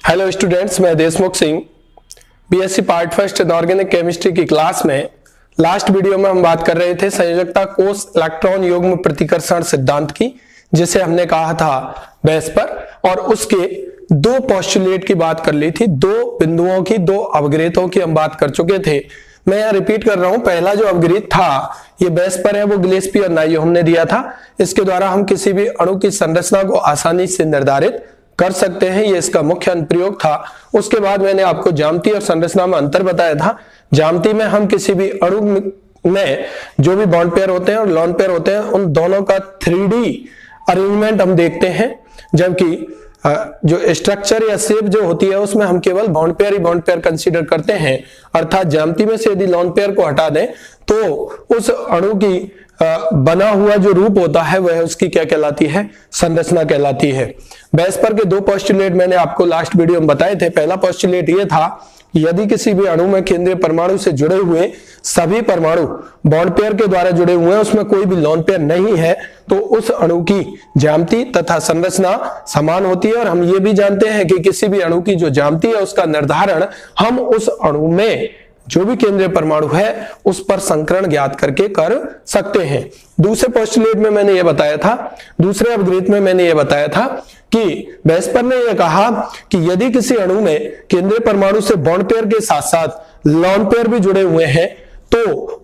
Hello students, मैं Deshmukh Singh BSc part first inorganic chemistry की class में लास्ट वीडियो में हम बात कर रहे थे संयोजकता कोष इलेक्ट्रॉन युग्म प्रतिकर्षण सिद्धांत की, जिसे हमने कहा था बेस पर, और उसके दो पोस्टुलेट की बात कर ली थी। दो बिंदुओं की, दो अवग्रहितों की हम बात कर चुके थे। मैं यहाँ रिपीट कर रहा हूं। पहला जो अवग्रहित था ये बेस पर है, वो गिलेस्पी और नाइयो हमने दिया था। इसके द्वारा हम किसी भी अणु की संरचना को आसानी से निर्धारित कर सकते हैं, ये इसका मुख्य अनुप्रयोग था। उसके बाद मैंने आपको ज्यामिति और संरचना में अंतर बताया था। ज्यामिति में हम किसी भी अणु में जो भी बॉन्ड पेयर होते हैं और लोन पेयर होते हैं, उन दोनों का 3D अरेंजमेंट हम देखते हैं, जबकि जो स्ट्रक्चर या शेप जो होती है उसमें हम केवल बॉन्ड पेयर ही बॉन्ड पेयर कंसीडर करते हैं। अर्थात ज्यामिति में से यदि लोन पेयर को हटा दें तो उस अणु की बना हुआ जो रूप होता है वह उसकी क्या कहलाती है? संरचना कहलाती है। बेस पर के दो पोस्टुलेट मैंने आपको लास्ट वीडियो में बताए थे। पहला पोस्टुलेट ये था कि यदि किसी भी अणु में केंद्रीय परमाणु से जुड़े हुए सभी परमाणु बॉन्ड पेयर के द्वारा जुड़े हुए हैं, उसमें कोई भी लोन पेयर नहीं है, तो उस अणु की ज्यामिति तथा संरचना समान होती है। और हम ये भी जानते हैं कि किसी भी अणु की जो ज्यामिति है उसका निर्धारण हम उस अणु में जो भी केंद्रीय परमाणु है उस पर संकरण ज्ञात करके कर सकते हैं। दूसरे पोस्टुलेट में मैंने ये बताया था, दूसरे अवग्रहित में मैंने ये बताया था कि बेस्पर ने यह कहा कि यदि किसी अणु में केंद्रीय परमाणु से बॉन्ड पेयर के साथ साथ लोन पेयर भी जुड़े हुए हैं, तो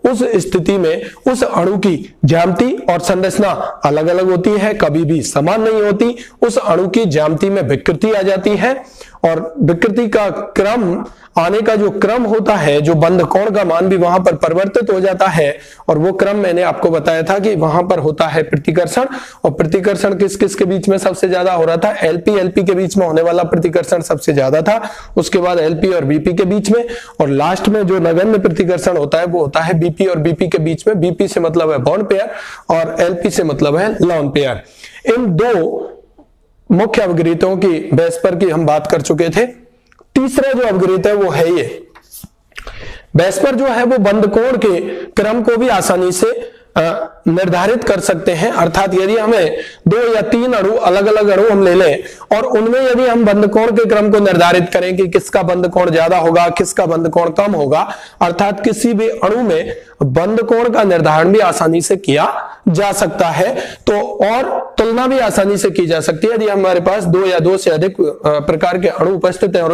उस स्थिति में उस अणु की ज्यामिति और संरचना अलग अलग होती है, कभी भी समान नहीं होती। उस अणु की ज्यामिति में विकृति आ जाती है, और विकृति का क्रम आने का जो क्रम होता है, जो बंध कोण का मान भी वहां पर परिवर्तित हो जाता है। और वो क्रम मैंने आपको बताया था कि वहां पर होता है प्रतिकर्षण, और प्रतिकर्षण किस किस के बीच में सबसे ज्यादा हो रहा था? एलपी के बीच में होने वाला प्रतिकर्षण सबसे ज्यादा था, उसके बाद एलपी और बीपी के बीच में, और लास्ट में जो नगण्य प्रतिकर्षण होता है वो होता है बीपी और बीपी के बीच में। बीपी से मतलब है बॉन्ड पेयर और एलपी से मतलब है लोन पेयर। इन दो मुख्य अवग्रहितों की बेस पर की हम बात कर चुके थे। तीसरा जो अवग्रहित है वो है ये बेस पर जो है वो बंध कोण के क्रम को भी आसानी से निर्धारित कर सकते हैं। अर्थात यदि हमें दो या तीन अणु, अलग अलग अणु हम ले लें और उनमें यदि हम बंध कोण के क्रम को निर्धारित करें कि किसका बंध कोण ज्यादा होगा, किसका बंध कोण कम होगा, अर्थात किसी भी अणु में बंध कोण का निर्धारण भी आसानी से किया जा सकता है, तो और तुलना भी आसानी से की जा सकती है। यदि हमारे पास दो या दो से अधिक प्रकार के अणु उपस्थित हैं और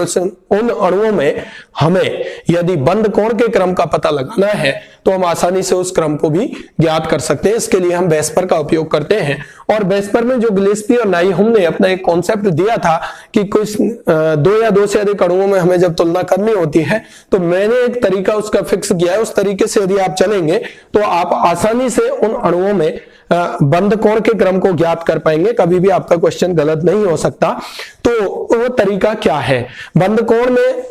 उन अणुओं में हमें यदि बंध कोण के क्रम का पता लगाना है तो हम आसानी से उस क्रम को भी ज्ञात कर सकते हैं। इसके लिए हम बेस्पर का उपयोग करते हैं। और बेस्पर में जो गिलेस्पी और नाइयो हमने अपना एक कॉन्सेप्ट दिया था कि कुछ दो या दो से अधिक अणुओं में हमें जब तुलना करनी होती है तो मैंने एक तरीका उसका फिक्स किया है। उस तरीके से यदि आप चलेंगे तो आप आसानी से उन अणुओं में बंध कोण के क्रम को ज्ञात कर पाएंगे, कभी भी आपका क्वेश्चन गलत नहीं हो सकता। तो वो तरीका क्या है? बंध कोण में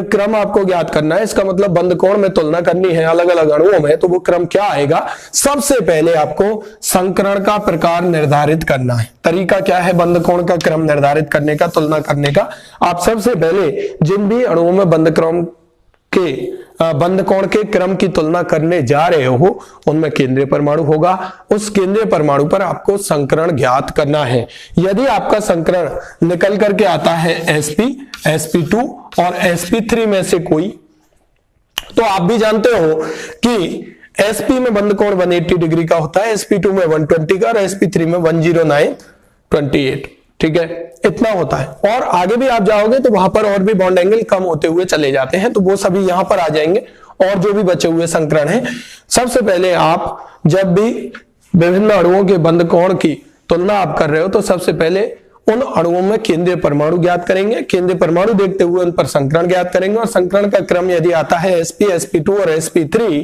क्रम आपको ज्ञात करना है, इसका मतलब बंध कोण में तुलना करनी है अलग अलग अणुओं में, तो वो क्रम क्या आएगा? सबसे पहले आपको संकरण का प्रकार निर्धारित करना है। तरीका क्या है बंध कोण का क्रम निर्धारित करने का, तुलना करने का? आप सबसे पहले जिन भी अणुओं में बंध कोण के क्रम की तुलना करने जा रहे हो उनमें केंद्रीय परमाणु होगा। उस केंद्रीय परमाणु पर आपको संकरण ज्ञात करना है। यदि आपका संकरण निकल करके आता है sp, sp2 और sp3 में से कोई, तो आप भी जानते हो कि sp में बंध कोण 180 डिग्री का होता है, sp2 में 120 का और sp3 में 109.28, ठीक है, इतना होता है। और आगे भी आप जाओगे तो वहां पर और भी बॉन्ड एंगल कम होते हुए चले जाते हैं, तो वो सभी यहां पर आ जाएंगे। और जो भी बचे हुए संकरण हैं, सबसे पहले आप जब भी विभिन्न अणुओं के बंध कोण की तुलना आप कर रहे हो तो सबसे पहले उन अणुओं में केंद्रीय परमाणु ज्ञात करेंगे। केंद्रीय परमाणु देखते हुए उन पर संकरण ज्ञात करेंगे, और संकरण का क्रम यदि आता है sp, sp2 और sp3,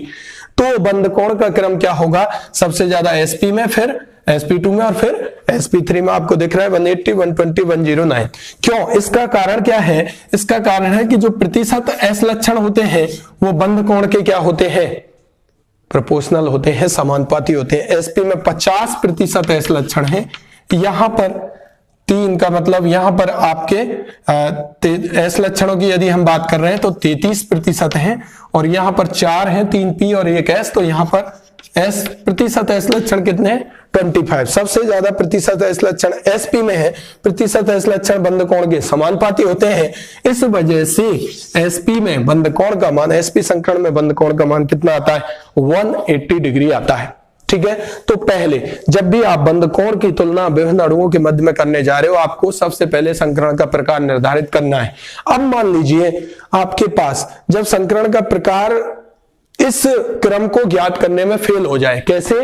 तो बंध कोण का क्रम क्या होगा? सबसे ज्यादा sp में, फिर sp2 में और फिर sp3 में। आपको दिख रहा है 180, 120, 109। क्यों? इसका कारण क्या है? इसका कारण है कि जो प्रतिशत s लक्षण होते हैं वो बंध कोण के क्या होते हैं? प्रोपोर्शनल होते हैं, समानुपाती होते हैं। sp में 50% s लक्षण है, यहां पर 3 का मतलब यहां पर आपके एस लक्षणों की यदि हम बात कर रहे हैं तो 33% हैं, और यहां पर 4 हैं, 3p और 1s, तो यहां पर एस प्रतिशत एस लक्षण कितने हैं 25। सबसे ज्यादा प्रतिशत एस लक्षण एसपी में है। प्रतिशत एस लक्षण बंद कोण के समानुपाती होते हैं, इस वजह से एसपी में बंद कोण का मान, एसपी संकरण में बंद कोण का मान कितना आता है 180 डिग्री आता है। ठीक है, तो पहले जब भी आप बंद कोण की तुलना विभिन्न अणुओं के मध्य में करने जा रहे हो, आपको सबसे पहले संकरण का प्रकार निर्धारित करना है। अब मान लीजिए आपके पास जब संकरण का प्रकार इस क्रम को ज्ञात करने में फेल हो जाए, कैसे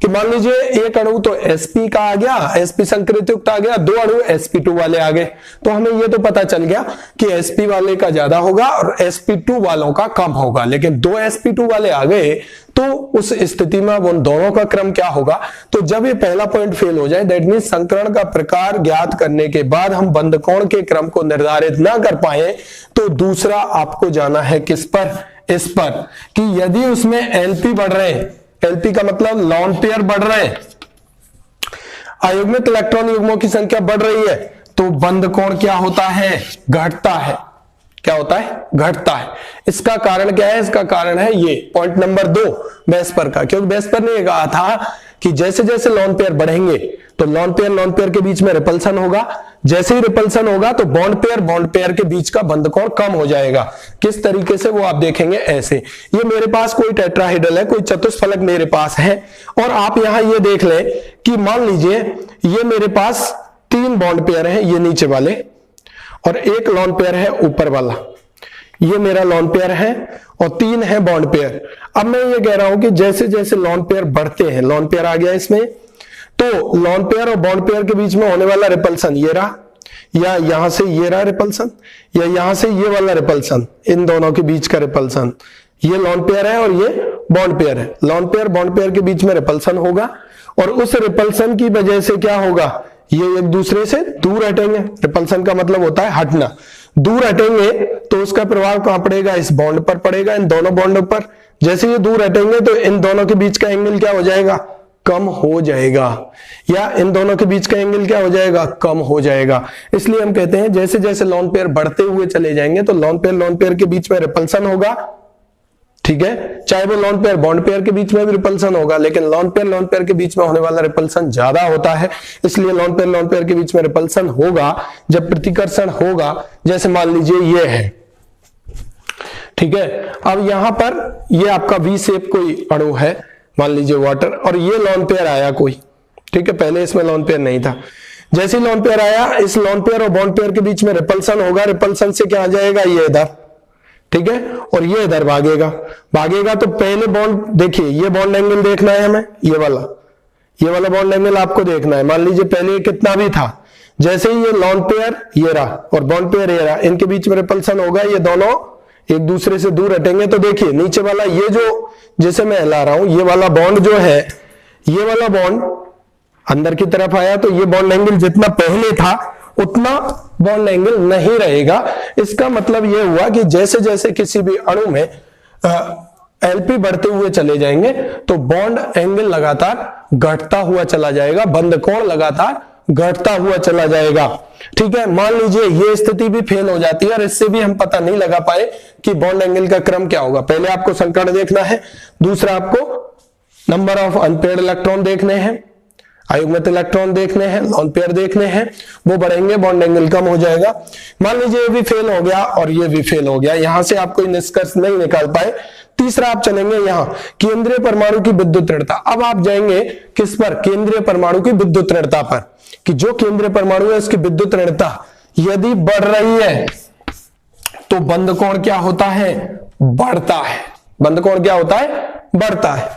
कि मान लीजिए एक अणु तो sp का आ गया, sp संकरित युक्त आ गया, दो अणु sp2 वाले आ गए, तो हमें ये तो पता चल गया कि sp वाले का ज्यादा होगा और sp2 वालों का कम होगा। लेकिन दो sp2 वाले आ गए तो उस स्थिति में उन दोनों का क्रम क्या होगा। तो जब ये पहला पॉइंट फेल हो जाए, दैट मींस संकरण का प्रकार ज्ञात करने के बाद हम बंद कोण के क्रम को निर्धारित ना कर पाए, तो दूसरा आपको जाना है किस पर, इस पर कि यदि उसमें एलपी बढ़ रहे हैं, एलपी का मतलब लॉन पेयर बढ़ रहे हैं, अयुग्मित इलेक्ट्रॉन युग्मों की संख्या बढ़ रही है, तो बंद कोण क्या होता है, घटता है। क्या होता है, घटता है। इसका कारण क्या है, इसका कारण है ये पॉइंट नंबर 2 बेस्पर का, क्योंकि बेस्पर ने कहा था कि जैसे जैसे लॉन पेयर बढ़ेंगे तो लॉन पेयर के बीच में रिपल्सन होगा, जैसे ही रिपल्सन होगा तो बॉन्ड पेयर के बीच का बंद कोण कम हो जाएगा। किस तरीके से वो आप देखेंगे ऐसे, ये मेरे पास कोई टेट्राहेड्रल है, कोई चतुष्फलक मेरे पास है, और आप यहां ये देख लें कि मान लीजिए ये मेरे पास 3 बॉन्ड पेयर है, ये नीचे वाले, और एक लॉन पेयर है ऊपर वाला, ये मेरा लॉन पेयर है और 3 है बॉन्ड पेयर। अब मैं ये कह रहा हूं कि जैसे जैसे लॉन पेयर बढ़ते हैं, लॉन पेयर आ गया इसमें, तो लॉन पेयर और बॉन्ड पेयर के बीच में होने वाला रिपल्सन ये रहा, या यहां से ये रहा रिपल्सन, या यहां से ये वाला रिपल्सन, इन दोनों के बीच का रिपल्सन, ये लॉन पेयर है और ये बॉन्ड पेयर है। लॉन पेयर बॉन्ड पेयर के बीच में रिपल्सन होगा, और उस रिपल्सन की वजह से क्या होगा, ये एक दूसरे से दूर हटेंगे। रिपल्सन का मतलब होता है हटना, दूर हटेंगे तो उसका प्रभाव कहां पड़ेगा, इस बॉन्ड पर पड़ेगा, इन दोनों बॉन्ड पर। जैसे ये दूर हटेंगे तो इन दोनों के बीच का एंगल क्या हो जाएगा, कम हो जाएगा, या इन दोनों के बीच का एंगल क्या हो जाएगा, कम हो जाएगा। इसलिए हम कहते हैं जैसे जैसे लॉन पेयर बढ़ते हुए चले जाएंगे तो लॉन पेयर के बीच में रिपल्सन होगा, ठीक है, चाहे वो लॉन पेयर बॉन्ड पेयर के बीच में भी रिपल्सन होगा, लेकिन लॉन पेयर के बीच में होने वाला रिपल्सन ज्यादा होता है, इसलिए लॉन पेयर के बीच में रिपल्सन होगा जब प्रतिकर्षण होगा, जैसे मान लीजिए ये है, ठीक है। अब यहां पर ये आपका वी शेप कोई अणु है, मान लीजिए वाटर, और ये लॉन पेयर आया कोई, ठीक है, पहले इसमें लॉन पेयर नहीं था। जैसे लॉन पेयर आया, इस लॉन पेयर और बॉन्ड पेयर के बीच में रिपल्सन होगा, रिपल्सन से क्या आ जाएगा, ये इधर, ठीक है, और ये इधर भागेगा तो पहले बॉन्ड देखिए, ये बॉन्ड एंगल देखना है हमें, ये वाला बॉन्ड एंगल आपको देखना है। मान लीजिए पहले कितना भी था, जैसे ही ये लॉन पेयर ये रहा और बॉन्ड पेयर ये रहा, इनके बीच में रिपल्सन होगा, ये दोनों एक दूसरे से दूर हटेंगे, तो देखिए नीचे वाला ये जो, जैसे मैं हिला रहा हूं, ये वाला बॉन्ड जो है, ये वाला बॉन्ड अंदर की तरफ आया, तो ये बॉन्ड एंगल जितना पहले था उतना बॉन्ड एंगल नहीं रहेगा। इसका मतलब ये हुआ कि जैसे जैसे किसी भी अणु में एलपी बढ़ते हुए चले जाएंगे तो बॉन्ड एंगल लगातार घटता हुआ चला जाएगा, बंद कोण लगातार घटता हुआ चला जाएगा, ठीक है। मान लीजिए ये स्थिति भी फेल हो जाती है और इससे भी हम पता नहीं लगा पाए कि बॉन्ड एंगल का क्रम क्या होगा। पहले आपको संकरण देखना है, दूसरा आपको नंबर ऑफ अनपेयर्ड इलेक्ट्रॉन देखने हैं, अयुग्मित इलेक्ट्रॉन देखने हैं, लॉन पेयर देखने हैं, वो बढ़ेंगे बॉन्ड एंगल कम हो जाएगा। मान लीजिए ये भी फेल हो गया और ये भी फेल हो गया, यहां से आप कोई निष्कर्ष नहीं निकाल पाए। तीसरा आप चलेंगे यहां केंद्रीय परमाणु की विद्युत ऋणता। अब आप जाएंगे किस पर, केंद्रीय परमाणु की विद्युत ऋणता पर, कि जो केंद्रीय परमाणु है उसकी विद्युत ऋणता यदि बढ़ रही है तो बंद कोण क्या होता है, बढ़ता है। बंद कोण क्या होता है, बढ़ता है,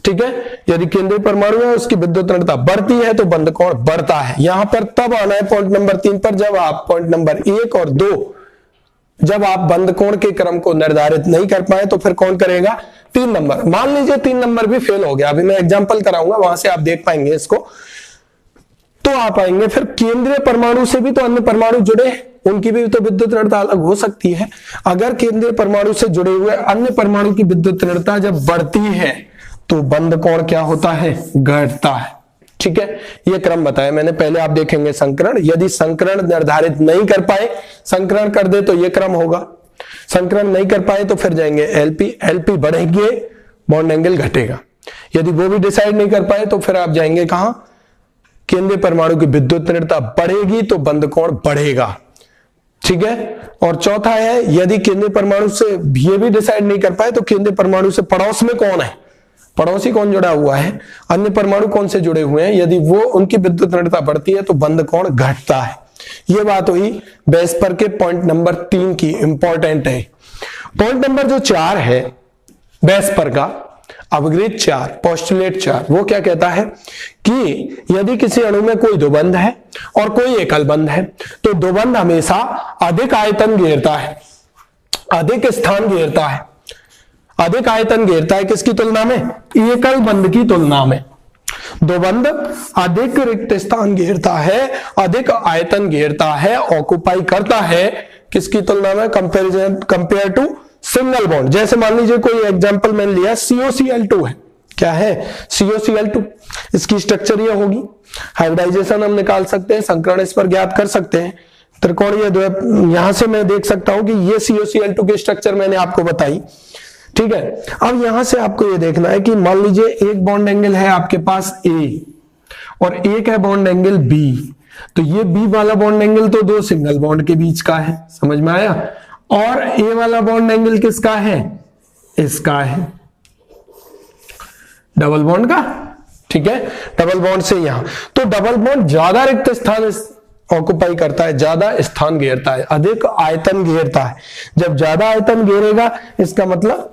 ठीक है। यदि केंद्रीय परमाणु है उसकी विद्युत ऋणता बढ़ती है तो बंद कोण बढ़ता है। यहां पर तब आना है पॉइंट नंबर 3 पर, जब आप पॉइंट नंबर 1 और 2 जब आप बंद कोण के क्रम को निर्धारित नहीं कर पाए तो फिर कौन करेगा, 3 नंबर। मान लीजिए 3 नंबर भी फेल हो गया, अभी मैं एग्जांपल कराऊंगा, वहां से आप देख पाएंगे इसको। तो आप आएंगे फिर केंद्रीय परमाणु से भी तो अन्य परमाणु जुड़े, उनकी भी तो विद्युत ऋणता अलग हो सकती है। अगर केंद्रीय परमाणु से जुड़े हुए अन्य परमाणु की विद्युत ऋणता जब बढ़ती है तो बंद कोण क्या होता है, घटता है, ठीक है। ये क्रम बताया मैंने। पहले आप देखेंगे संकरण, यदि संकरण निर्धारित नहीं कर पाए, संकरण कर दे तो ये क्रम होगा, संकरण नहीं कर पाए तो फिर जाएंगे एलपी, एलपी बढ़ेंगे बॉन्ड एंगल घटेगा, यदि वो भी डिसाइड नहीं कर पाए तो फिर आप जाएंगे कहां, केंद्रीय परमाणु की विद्युत दृढ़ता बढ़ेगी तो बंद कोण बढ़ेगा, ठीक है। और चौथा है, यदि केंद्रीय परमाणु से ये भी डिसाइड नहीं कर पाए तो केंद्रीय परमाणु से पड़ोस में कौन है, पड़ोसी कौन जुड़ा हुआ है, अन्य परमाणु कौन से जुड़े हुए हैं, यदि वो उनकी विद्युत दृढ़ता बढ़ती है तो बंद कोण घटता है। ये बात हुई बेस्पर के पॉइंट नंबर 3 की, इंपॉर्टेंट है। पॉइंट नंबर जो 4 है बेस्पर का, अवगृहित 4, पोस्टुलेट 4, वो क्या कहता है कि यदि किसी अणु में कोई द्विबंध है और कोई एकल बंध है तो द्विबंध हमेशा अधिक आयतन घेरता है, अधिक स्थान घेरता है, अधिक आयतन घेरता है किसकी तुलना में, एकल बंध की तुलना में। द्विबंध अधिक रिक्त स्थान घेरता है, अधिक आयतन घेरता है, ऑक्युपाई करता है, किसकी तुलना में, कंपेयर टू सिंगल बॉन्ड। जैसे मान लीजिए कोई एग्जांपल मैंने लिया, COCl2 है, क्या है, COCl2, इसकी स्ट्रक्चर ये होगी, हाइब्रिडाइजेशन हम निकाल सकते हैं, संकरण इस पर ज्ञात कर सकते हैं, त्रिकोणीय द्वैत, यहां से मैं देख सकता हूं कि ये COCl2 की स्ट्रक्चर मैंने आपको बताई, ठीक है। अब यहां से आपको ये देखना है कि मान लीजिए एक बॉन्ड एंगल है आपके पास A और एक है बॉन्ड एंगल B, तो ये B वाला बॉन्ड एंगल तो दो सिंगल बॉन्ड के बीच का है, समझ में आया, और A वाला बॉन्ड एंगल किसका है, इसका है, डबल बॉन्ड का, ठीक है। डबल बॉन्ड से यहां, तो डबल बॉन्ड ज्यादा रिक्त स्थान ऑक्युपाई करता है, ज्यादा स्थान घेरता है, अधिक आयतन घेरता है। जब ज्यादा आयतन घेरेगा इसका मतलब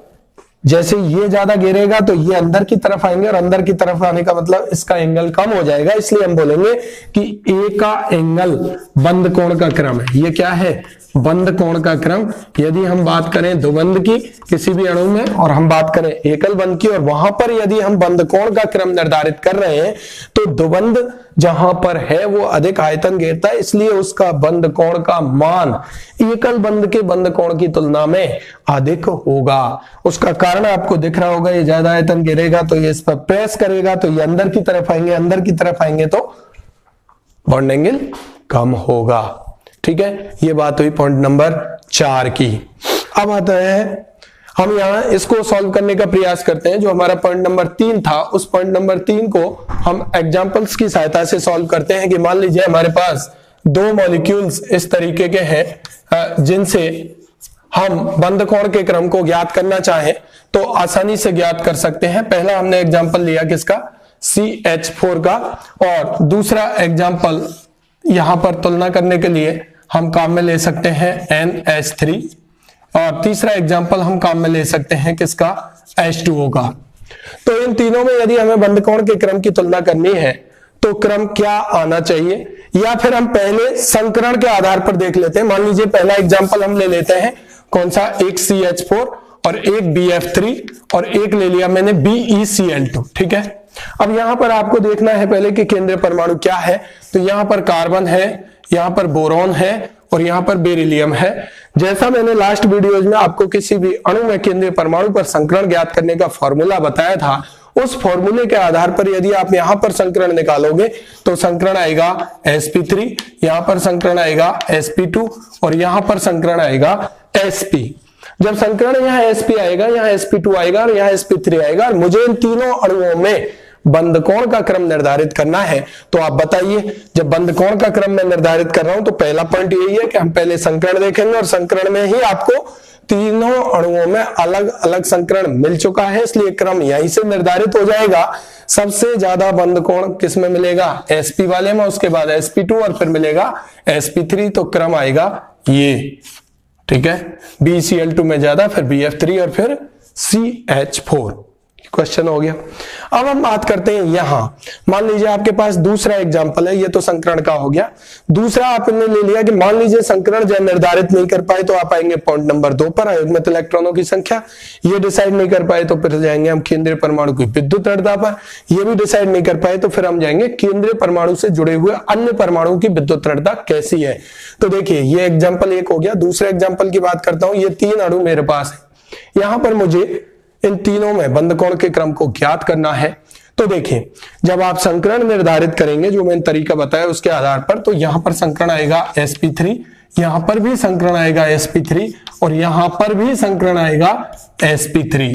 जैसे ये ज्यादा घेरेगा तो ये अंदर की तरफ आएंगे, और अंदर की तरफ आने का मतलब इसका एंगल कम हो जाएगा, इसलिए हम बोलेंगे कि ए का एंगल बंद कोण का क्रम है। ये क्या है, बंद कोण का क्रम। यदि हम बात करें द्विबंध की किसी भी अणु में और हम बात करें एकल बंध की, और वहां पर यदि हम बंद कोण का क्रम निर्धारित कर रहे हैं तो द्विबंध जहां पर है वो अधिक आयतन घेरता है, इसलिए उसका बंद कोण का मान एकल बंध के बंद कोण की तुलना में अधिक होगा। उसका कारण आपको दिख रहा होगा, ये ज्यादा आयतन घेरेगा तो ये इस पर प्रेस करेगा तो ये अंदर की तरफ आएंगे, अंदर की तरफ आएंगे तो बॉन्ड एंगल कम होगा, ठीक है। ये बात हुई पॉइंट नंबर 4 की। अब आता है, हम यहां इसको सॉल्व करने का प्रयास करते हैं। जो हमारा पॉइंट नंबर 3 था, उस पॉइंट नंबर 3 को हम एग्जांपल्स की सहायता से सॉल्व करते हैं कि मान लीजिए हमारे पास दो मॉलिक्यूल्स इस तरीके के हैं जिनसे हम बंद कोण के क्रम को ज्ञात करना चाहें तो आसानी से ज्ञात कर सकते हैं। पहला हमने एग्जांपल लिया किसका, CH4 का, और दूसरा एग्जांपल यहां पर तुलना करने के लिए हम काम में ले सकते हैं NH3, और तीसरा एग्जांपल हम काम में ले सकते हैं किसका, H2O का। तो इन तीनों में यदि हमें बंद कोण के क्रम की तुलना करनी है तो क्रम क्या आना चाहिए, या फिर हम पहले संकरण के आधार पर देख लेते हैं। मान लीजिए पहला एग्जांपल हम ले लेते हैं, कौन सा, एक CH4 और एक BF3 और एक ले लिया मैंने BeCl2, ठीक है। अब यहां पर आपको देखना है पहले कि केंद्रीय परमाणु क्या है, तो यहां पर कार्बन है, यहां पर बोरॉन है और यहां पर बेरिलियम है। जैसा मैंने लास्ट वीडियोज में आपको किसी भी अणु में केंद्रीय परमाणु पर संकरण ज्ञात करने का फॉर्मूला बताया था, उस फॉर्मूले के आधार पर यदि आप यहां पर संकरण निकालोगे तो संकरण आएगा sp3, यहां पर संकरण आएगा sp2 और यहां पर संकरण आएगा sp। जब संकरण यहां sp आएगा, यहां sp2 आएगा और यहां sp3 आएगा, और मुझे इन तीनों अणुओं में बंद कोण का क्रम निर्धारित करना है, तो आप बताइए। जब बंद कोण का क्रम मैं निर्धारित कर रहा हूं तो पहला पॉइंट यही है कि हम पहले संकरण देखेंगे, और संकरण में ही आपको तीनों अणुओं में अलग अलग संकरण मिल चुका है, इसलिए क्रम यहीं से निर्धारित हो जाएगा। सबसे ज्यादा बंद कोण किस में मिलेगा, sp वाले में, उसके बाद sp2 और फिर मिलेगा sp3, तो क्रम आएगा ये, ठीक है। BeCl2 में ज्यादा, फिर BF3 और फिर CH4। क्वेश्चन हो गया। अब हम बात करते हैं यहां, मान लीजिए आपके पास दूसरा एग्जांपल है, ये तो संकरण का हो गया। दूसरा आपने ले लिया कि मान लीजिए संकरण जब निर्धारित नहीं कर पाए तो आप आएंगे पॉइंट नंबर 2 पर, अयुग्मित इलेक्ट्रॉनों की संख्या। ये डिसाइड नहीं कर पाए तो फिर जाएंगे हम केंद्रीय परमाणु की विद्युत दृढ़ता पर। ये भी डिसाइड नहीं कर पाए तो फिर हम जाएंगे केंद्रीय परमाणु से जुड़े हुए अन्य परमाणु की विद्युत दृढ़ता कैसी है। तो देखिए ये एग्जाम्पल एक हो गया। दूसरे एग्जाम्पल की बात करता हूं, ये 3 अणु मेरे पास है, यहां पर मुझे इन तीनों में बंद कोण के क्रम को ज्ञात करना है। तो देखिए जब आप संकरण निर्धारित करेंगे, जो मैंने तरीका बताया उसके आधार पर, तो यहां पर संकरण आएगा sp3, यहां पर भी संकरण आएगा sp3 और यहां पर भी संकरण आएगा sp3।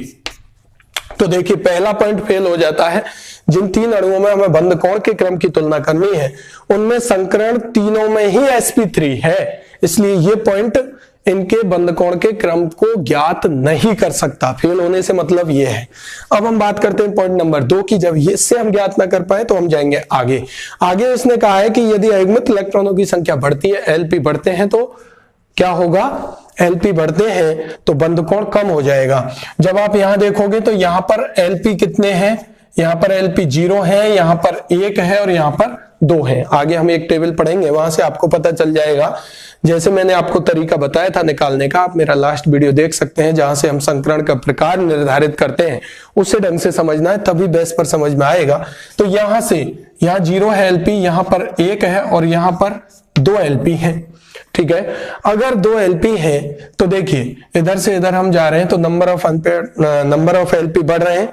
तो तो देखिए पहला पॉइंट फेल हो जाता है। जिन 3 अणुओं में हमें बंद कोण के क्रम की तुलना करनी है उनमें संकरण तीनों में ही sp3 है, इसलिए ये पॉइंट इनके बंद कोण के क्रम को ज्ञात नहीं कर सकता। फेल होने से मतलब ये है। अब हम बात करते हैं पॉइंट नंबर 2 की। जब इससे हम ज्ञात ना कर पाए तो हम जाएंगे आगे। आगे इसने कहा है कि यदि अयुग्मित इलेक्ट्रॉनों की संख्या बढ़ती है, Lp बढ़ते हैं, तो क्या होगा? Lp बढ़ते हैं तो बंद कोण कम हो जाएगा। जब आप यहां देखोगे तो यहां पर Lp कितने हैं? यहां पर Lp 0 है, यहां पर 1 है और यहां पर 2 है। आगे हम एक टेबल पढ़ेंगे, वहां से आपको पता चल जाएगा। जैसे मैंने आपको तरीका बताया था निकालने का, आप मेरा लास्ट वीडियो देख सकते हैं जहां से हम संकरण का प्रकार निर्धारित करते हैं, उसे ढंग से समझना है, तभी बेस पर समझ में आएगा। तो यहां से यहाँ 0 है Lp, यहां पर 1 है और यहां पर 2 Lp है। ठीक है, अगर 2 Lp है तो देखिए इधर से इधर हम जा रहे हैं तो नंबर ऑफ Lp बढ़ रहे हैं,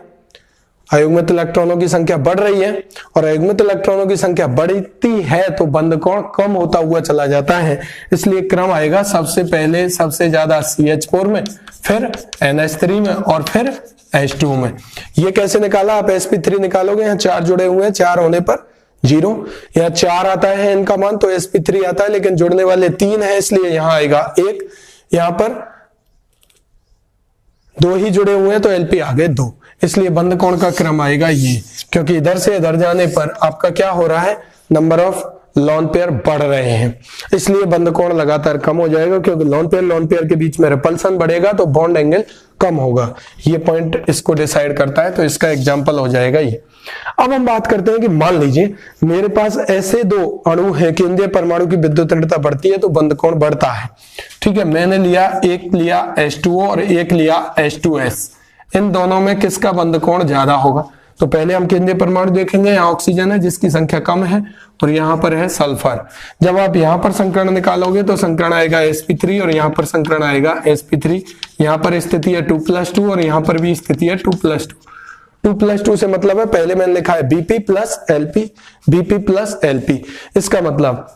अयुग्मित इलेक्ट्रॉनों की संख्या बढ़ रही है, और अयुग्मित इलेक्ट्रॉनों की संख्या बढ़ती है तो बंद कोण कम होता हुआ चला जाता है। इसलिए क्रम आएगा सबसे पहले सबसे ज्यादा CH4 में, फिर NH3 में और फिर H2 में। ये कैसे निकाला? आप sp3 निकालोगे, यहाँ 4 जुड़े हुए हैं, 4 होने पर 0, यहाँ 4 आता है इनका मान तो sp3 आता है, लेकिन जुड़ने वाले 3 है इसलिए यहाँ आएगा 1, यहाँ पर 2 ही जुड़े हुए हैं तो Lp आ गए 2, इसलिए बंद कोण का क्रम आएगा ये। क्योंकि इधर से इधर जाने पर आपका क्या हो रहा है? नंबर ऑफ लोन पेयर बढ़ रहे हैं, इसलिए बंद कोण लगातार कम हो जाएगा। क्योंकि लोन पेयर के बीच में रिपल्सन बढ़ेगा तो बॉन्ड एंगल कम होगा। ये पॉइंट इसको डिसाइड करता है, तो इसका एग्जांपल हो जाएगा ये। अब हम बात करते हैं कि मान लीजिए मेरे पास ऐसे 2 अणु है, केंद्रीय परमाणु की विद्युत ऋणता बढ़ती है तो बंद कोण बढ़ता है। ठीक है, मैंने एक लिया H2O और एक लिया H2S। इन दोनों में किसका बंद कोण ज्यादा होगा? तो पहले हम केंद्रीय परमाणु देखेंगे। यहाँ ऑक्सीजन है जिसकी संख्या कम है और यहाँ पर है सल्फर। जब आप यहाँ पर संकरण निकालोगे तो संकरण आएगा sp3 और यहाँ पर संकरण आएगा sp3। यहाँ पर स्थिति है 2+2 और यहाँ पर भी स्थिति है 2+2। 2+2 से मतलब है, पहले मैंने लिखा है Bp plus Lp, Bp plus Lp। इसका मतलब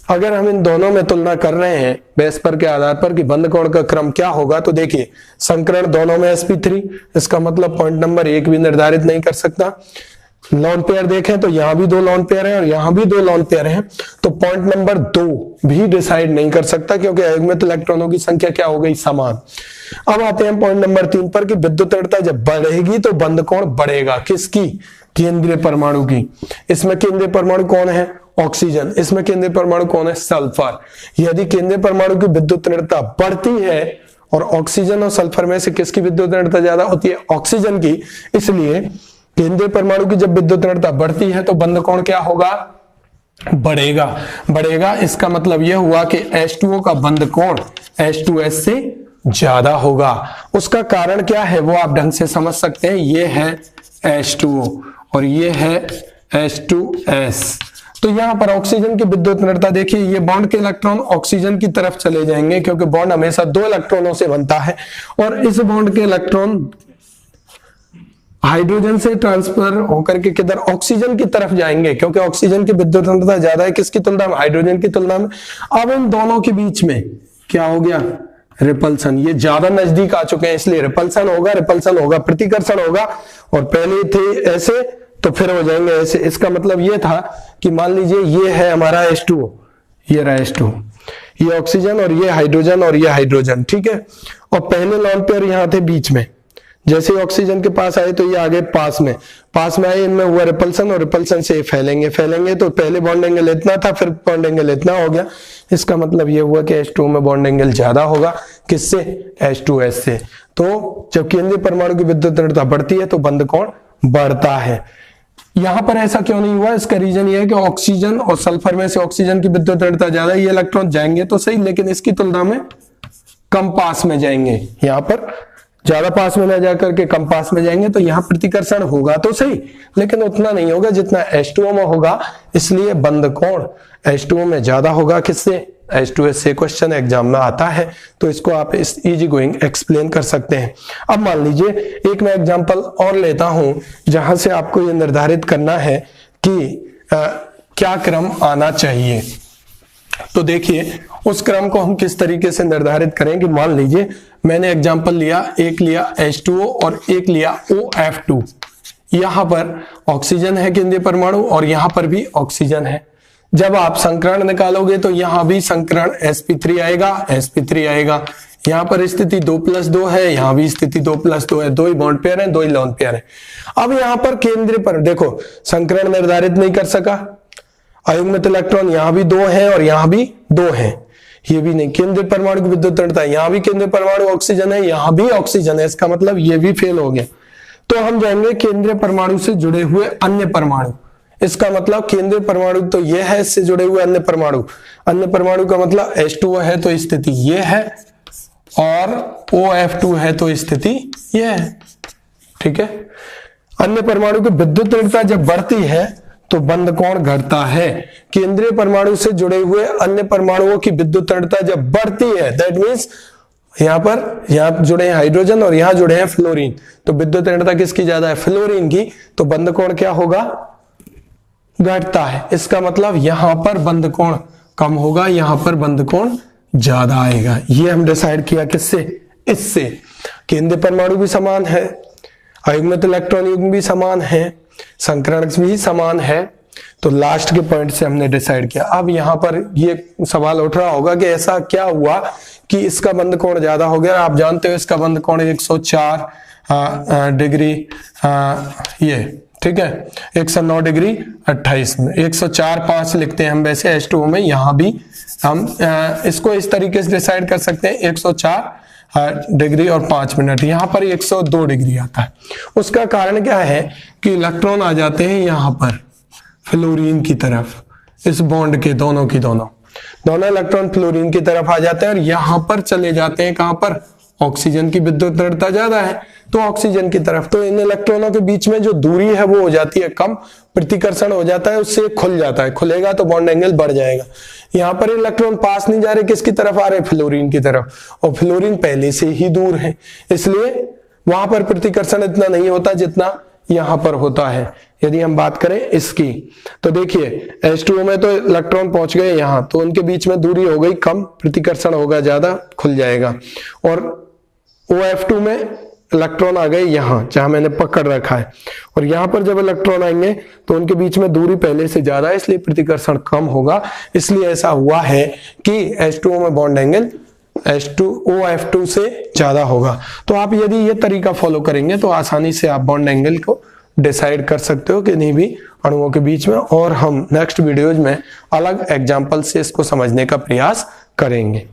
अगर हम इन दोनों में तुलना कर रहे हैं बेस पर के आधार पर कि बंद कोण का क्रम क्या होगा, तो देखिए संकरण दोनों में sp3, इसका मतलब पॉइंट नंबर 1 भी निर्धारित नहीं कर सकता। लॉन पेयर देखें तो यहाँ भी 2 लॉन पेयर हैं और यहाँ भी 2 लॉन पेयर हैं, तो पॉइंट नंबर 2 भी डिसाइड नहीं कर सकता क्योंकि अयुग्मित इलेक्ट्रॉनों की संख्या क्या हो गई? समान। अब आते हैं पॉइंट नंबर 3 पर कि विद्युत ऋणता जब बढ़ेगी तो बंद कोण बढ़ेगा। किसकी? केंद्रीय परमाणु की। इसमें केंद्रीय परमाणु कौन है? ऑक्सीजन। इसमें केंद्रीय परमाणु कौन है? सल्फर। यदि केंद्रीय परमाणु की विद्युत ऋणता बढ़ती है और ऑक्सीजन और सल्फर में से किसकी विद्युत ऋणता ज्यादा होती है? ऑक्सीजन की। इसलिए केंद्रीय परमाणु की जब विद्युत ऋणता बढ़ती है तो बंद कोण क्या होगा? बढ़ेगा। इसका मतलब यह हुआ कि H2O का बंद कोण H2S से ज्यादा होगा। उसका कारण क्या है वो आप ढंग से समझ सकते हैं। ये है H2O और ये है H2S। तो यहां पर ऑक्सीजन की विद्युत ऋणता देखिए, ये बॉन्ड के इलेक्ट्रॉन ऑक्सीजन की तरफ चले जाएंगे क्योंकि बॉन्ड हमेशा 2 इलेक्ट्रॉनों से बनता है, और इस बॉन्ड के इलेक्ट्रॉन हाइड्रोजन से ट्रांसफर होकर के किधर? ऑक्सीजन की तरफ जाएंगे क्योंकि ऑक्सीजन की विद्युत ऋणता ज्यादा है किसकी तुलना में? हाइड्रोजन की तुलना में। अब इन दोनों के बीच में क्या हो गया? रिपल्सन। ये ज्यादा नजदीक आ चुके हैं इसलिए रिपल्सन होगा, प्रतिकर्षण होगा, और पहले थे ऐसे तो फिर हो जाएंगे ऐसे। इसका मतलब ये था कि मान लीजिए ये है हमारा H2O, ये रहा H2, ये ऑक्सीजन और ये हाइड्रोजन और ये हाइड्रोजन। ठीक है, और पहले लॉन पेयर यहाँ थे बीच में, जैसे ऑक्सीजन के पास आए तो ये आगे पास में आए, इनमें हुआ रिपल्सन और रिपल्सन से फैलेंगे तो पहले बॉन्ड एंगल इतना था, फिर बॉन्ड एंगल इतना हो गया। इसका मतलब ये हुआ कि H2O में बॉन्ड एंगल ज्यादा होगा। किससे? H2S से। तो जब केंद्रीय परमाणु की विद्युत ऋणता बढ़ती है तो बंद कोण बढ़ता है। यहां पर ऐसा क्यों नहीं हुआ? इसका रीजन ये है कि ऑक्सीजन और सल्फर में से ऑक्सीजन की विद्युत ऋणता ज्यादा, ये इलेक्ट्रॉन जाएंगे तो सही लेकिन इसकी तुलना में कम पास में जाएंगे। यहां पर ज्यादा पास में ना जाकर के कम पास में जाएंगे तो यहां प्रतिकर्षण होगा तो सही लेकिन उतना नहीं होगा जितना H2O में होगा, इसलिए बंद कोण H2O में ज्यादा होगा। किससे? H2S से। क्वेश्चन एग्जाम में आता है तो इसको आप इस इजी गोइंग एक्सप्लेन कर सकते हैं। अब मान लीजिए एक मैं एग्जांपल और लेता हूं जहां से आपको ये निर्धारित करना है कि क्या क्रम आना चाहिए। तो देखिए उस क्रम को हम किस तरीके से निर्धारित करें कि मान लीजिए मैंने एग्जांपल लिया, एक लिया H2O और एक लिया OF2। यहां पर ऑक्सीजन है केंद्रीय परमाणु और यहां पर भी ऑक्सीजन है। जब आप संकरण निकालोगे तो यहां भी संकरण sp3 आएगा, sp3 आएगा। यहां पर स्थिति 2+2 है, यहां भी स्थिति 2+2 है, 2 ही बॉन्ड पेयर है, 2 ही लोन पेयर है। अब यहां पर केंद्रीय पर देखो संकरण निर्धारित नहीं कर सका, अयुग्मित इलेक्ट्रॉन यहां भी 2 है और यहां भी 2 है, ये भी नहीं। केंद्रीय परमाणु की विद्युत ऋणता, यहां भी केंद्रीय परमाणु ऑक्सीजन है, यहां भी ऑक्सीजन है, इसका मतलब ये भी फेल हो गया। तो हम जाएंगे केंद्रीय परमाणु से जुड़े हुए अन्य परमाणु। इसका मतलब केंद्रीय परमाणु तो ये है, इससे जुड़े हुए अन्य परमाणु। अन्य परमाणु का मतलब H2O है तो स्थिति ये है और OF2 है तो स्थिति ये है, ठीक है। अन्य परमाणु की विद्युत ऋणता जब बढ़ती है तो बंध कोण घटता है। केंद्रीय परमाणु से जुड़े हुए अन्य परमाणुओं की विद्युत ऋणता जब बढ़ती है, दैट मींस यहां जुड़े हैं हाइड्रोजन और यहां जुड़े हैं फ्लोरीन, तो विद्युत ऋणता किसकी ज्यादा है? फ्लोरीन की। तो बंध कोण क्या होगा? घटता है। इसका मतलब यहां पर बंध कोण कम होगा, यहां पर बंध कोण ज्यादा आएगा। ये हम डिसाइड किया किससे? इससे। केंद्रीय परमाणु भी समान है, अयुग्मित इलेक्ट्रॉन युग्म भी समान है, संकरण भी समान है, तो लास्ट के पॉइंट से हमने डिसाइड किया। अब यहां पर ये सवाल उठ रहा होगा कि ऐसा क्या हुआ कि इसका बंध कोण ज्यादा हो गया। आप जानते हो इसका बंध कोण 104 डिग्री ये, ठीक है, 109 डिग्री 28 में 104.5 लिखते हैं हम वैसे H2O में। यहां भी हम इसको इस तरीके से डिसाइड कर सकते हैं, 104 डिग्री और 5 मिनट। यहां पर 102 डिग्री आता है। उसका कारण क्या है कि इलेक्ट्रॉन आ जाते हैं यहां पर फ्लोरीन की तरफ, इस बॉन्ड के दोनों इलेक्ट्रॉन फ्लोरीन की तरफ आ जाते हैं और यहां पर चले जाते हैं, कहां पर? ऑक्सीजन की विद्युत ऋणता ज्यादा है तो ऑक्सीजन की तरफ। तो इन इलेक्ट्रॉनों के बीच में जो दूरी है वो हो जाती है कम, प्रतिकर्षण हो जाता है, उससे खुल जाता है, खुलेगा तो बॉन्ड एंगल बढ़ जाएगा। यहां पर इलेक्ट्रॉन पास नहीं जा रहे, किसकी तरफ आ रहे? फ्लोरीन की तरफ, और फ्लोरीन पहले से ही दूर है, इसलिए वहां पर प्रतिकर्षण इतना नहीं होता जितना यहां पर होता है। यदि हम बात करें इसकी तो देखिए H2O में तो इलेक्ट्रॉन पहुंच गए यहां, तो उनके बीच में दूरी हो गई कम, प्रतिकर्षण होगा ज्यादा, खुल जाएगा। और OF2 में इलेक्ट्रॉन आ गए यहां जहां मैंने पकड़ रखा है, और यहां पर जब इलेक्ट्रॉन आएंगे तो उनके बीच में दूरी पहले से ज्यादा है, इसलिए प्रतिकर्षण कम होगा। इसलिए ऐसा हुआ है कि H2O में बॉन्ड एंगल OF2 से ज्यादा होगा। तो आप यदि ये तरीका फॉलो करेंगे तो आसानी से आप बॉन्ड एंगल को डिसाइड कर सकते हो किन्हीं भी अणुओं के बीच में। और हम नेक्स्ट वीडियोज में अलग एग्जाम्पल से इसको समझने का प्रयास करेंगे।